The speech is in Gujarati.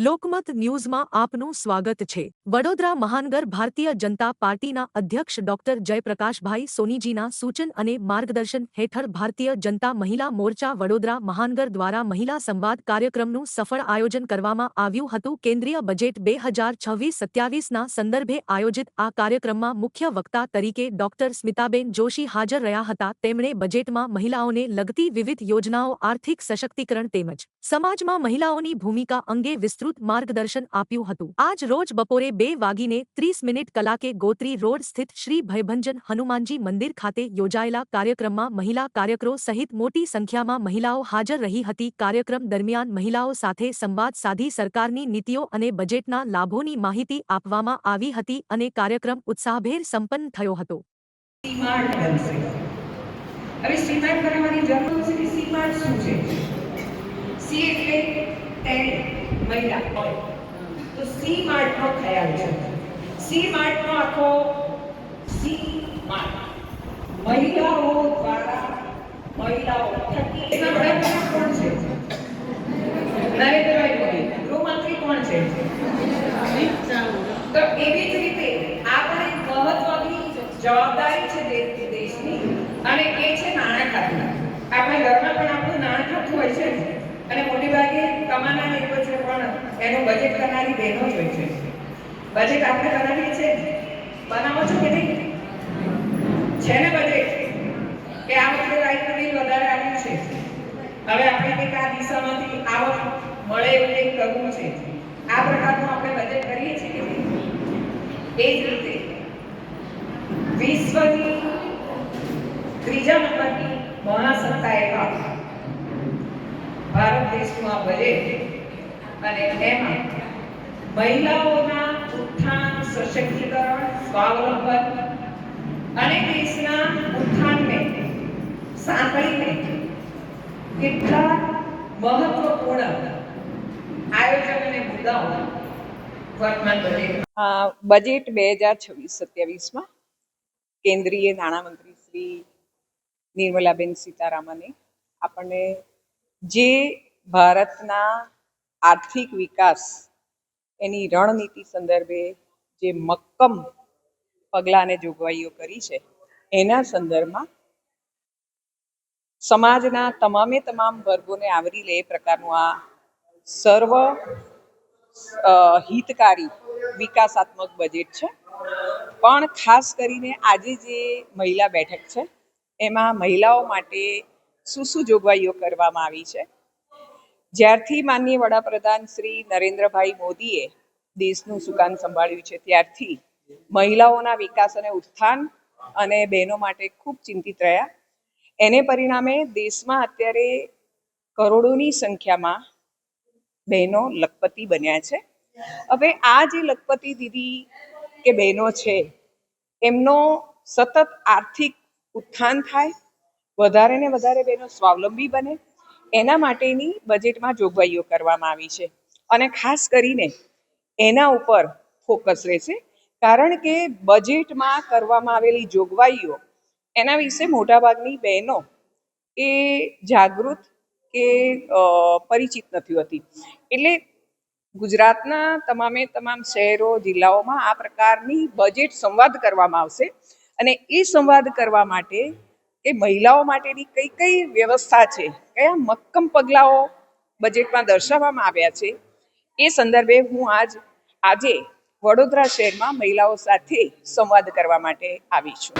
લોકમત ન્યૂઝમાં આપનું સ્વાગત છે। વડોદરા મહાનગર ભારતીય જનતા પાર્ટીના અધ્યક્ષ ડોક્ટર જયપ્રકાશભાઈ સોનીજીના સૂચન અને માર્ગદર્શન હેઠળ ભારતીય જનતા મહિલા મોરચા વડોદરા મહાનગર દ્વારા મહિલા સંવાદ કાર્યક્રમનું સફળ આયોજન કરવામાં આવ્યું હતું। કેન્દ્રીય બજેટ 2026-27ના સંદર્ભે આયોજિત આ કાર્યક્રમમાં મુખ્ય વક્તા તરીકે ડોક્ટર સ્મિતાબેન જોશી હાજર રહ્યા હતા। તેમણે બજેટમાં મહિલાઓને લગતી વિવિધ યોજનાઓ, આર્થિક સશક્તિકરણ તેમજ સમાજમાં મહિલાઓની ભૂમિકા અંગે વિસ્તૃત માર્ગદર્શન આપ્યું હતું। આજ રોજ બપોરે 2:30 કલાકે ગોત્રી રોડ સ્થિત શ્રી ભયભંજન હનુમાનજી મંદિર ખાતે યોજાયેલા કાર્યક્રમમાં મહિલા કાર્યકરો સહિત મોટી સંખ્યામાં મહિલાઓ હાજર રહી હતી। કાર્યક્રમ દરમિયાન મહિલાઓ સાથે સંવાદ સાધી સરકારની નીતિઓ અને બજેટના લાભોની માહિતી આપવામાં આવી હતી અને કાર્યક્રમ ઉત્સાહભેર સંપન્ન થયો હતો। હવે સીમાર્ટ બનાવવાની જરૂર છે કે સીમાર્ટ શું છે? સી એટલે તેણી મહિલા હોય તો સી માર્ટ નો ખ્યાલ છે। સી માર્ટ નો આખો સી માર્ટ મહિલાઓ દ્વારા મહિલાઓ થકી એના વડાપ્રધાન કોણ છે? નરેન્દ્રભાઈ મોદી। ગૃહમંત્રી કોણ છે? તો એવી જ રીતે આપણે મહત્વની જવાબદારી છે દેશની અને એ છે નાણાં ખાતું। આપણે ઘરમાં પણ આપણું નાણાં ખાતું હોય છે અને મોટી ભાગે કમાનાર એક છે પણ એનું બજેટ કરનારી બહેનો જ હોય છે। બજેટ આપણે બનાવીએ છીએ, બનાવો છો કે નહીં? છે ને બજેટ કે આ વખતે લાઈટનું બિલ વધારે આવ્યું છે, હવે આપણે કંઈક આ દિશામાંથી આવક મળે એવું કંઈક કરવું છે, આ પ્રકારનું આપણે બજેટ કરીએ છીએ કે નહીં? એ જ રીતે વિશ્વની ત્રીજા નંબરની મહાસત્તા એવા ભારત દેશનું આ બજેટ અને એમાં મહિલાઓના ઉત્થાન, સશક્તિકરણ, સ્વાવલંબન અને દેશના ઉત્થાનને સાંકળીને કેટલા મહત્વપૂર્ણ આયોજન અને મુદ્દાઓ વર્તમાન બજેટ 2026-27માં કેન્દ્રીય નાણામંત્રી શ્રી નિર્મલાબેન સીતારામને આપણને જે ભારતના આર્થિક વિકાસ એની રણનીતિ સંદર્ભે જે મક્કમ પગલાં અને જોગવાઈઓ કરી છે એના સંદર્ભમાં સમાજના તમામ વર્ગોને આવરી લે એ પ્રકારનું આ સર્વ હિતકારી વિકાસાત્મક બજેટ છે। પણ ખાસ કરીને આજે જે મહિલા બેઠક છે એમાં મહિલાઓ માટે શું જોગવાઈઓ કરવામાં આવી છે? જ્યારથી માનનીય વડાપ્રધાન શ્રી નરેન્દ્રભાઈ મોદીએ દેશનું સુકાન સંભાળ્યું છે ત્યારથી મહિલાઓના વિકાસ અને ઉત્થાન અને બહેનો માટે ખૂબ ચિંતિત રહ્યા। એને પરિણામે દેશમાં અત્યારે કરોડોની સંખ્યામાં બહેનો લખપતિ બન્યા છે। હવે આ જે લખપતિ દીદી કે બહેનો છે એમનો સતત આર્થિક ઉત્થાન થાય, વધારે ને વધારે બહેનો સ્વાવલંબી બને, એના માટેની બજેટમાં જોગવાઈઓ કરવામાં આવી છે અને ખાસ કરીને એના ઉપર ફોકસ રહેશે। કારણ કે બજેટમાં કરવામાં આવેલી જોગવાઈઓ એના વિશે મોટાભાગની બહેનો એ જાગૃત કે પરિચિત નથી હોતી। એટલે ગુજરાતના તમામ શહેરો, જિલ્લાઓમાં આ પ્રકારની બજેટ સંવાદ કરવામાં આવશે અને એ સંવાદ કરવા માટે એ મહિલાઓ માટેની કઈ વ્યવસ્થા છે, કયા મક્કમ પગલાઓ બજેટમાં દર્શાવવામાં આવ્યા છે એ સંદર્ભે હું આજે વડોદરા શહેરમાં મહિલાઓ સાથે સંવાદ કરવા માટે આવી છું।